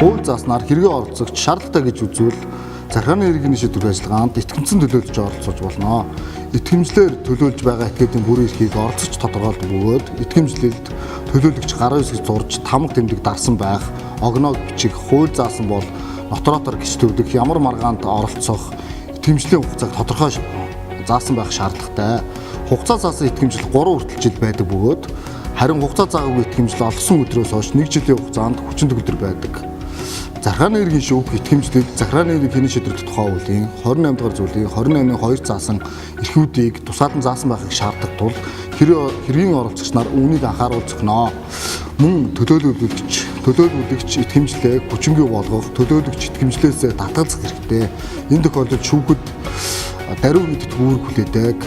хууль зааснаар хэрэгээ оролцогч шаардлагатай гэж үзвэл захиргааны иргэний шийдвэр ажиллагаанд итгэмжсэн төлөөлж оролцож болно. Итгэмжлэр төлөөлж байгаа этгээдийн бүрийн эрхийг оролцогч тодорхойлдог бөгөөд итгэмжлэлд төлөөлөгч гараа үсгэж зурж тамга тэмдэг дарсан байх, огноог бичих, хууль заасан бол ноторотор гिचтөвдөх ямар маргаанд оролцох итгэмжлийн хугацааг тодорхой заасан байх шаардлагатай. Хугацаа заасан итгэмжил 3 хүртэл жил байдаг бөгөөд харин хугацаа заагаагүй итгэмжил олсон өдрөөс хойш 1 жилийн хугацаанд хүчин төгөлдөр байдаг. Захиргааны иргэн шүүх итгэмжлэлд захиргааны иргэн хэний шийдвэрт тухай хуулийн 28 дугаар зүйлийн 28-ны 2 заасан эрхүүдийг тусаадан заасан байхыг шаарддаг тул хэргийн оролцогч нар үүнийг анхааруулж өгнө. Мөн төлөөлөгч итгэмжлээ хүчингүй болгох, төлөөлөгч итгэмжлээсээ татгалзах хэрэгтэй. Энэ тохиолдолд шүүхэд даруй мэддэг үүрэг хүлээдэг.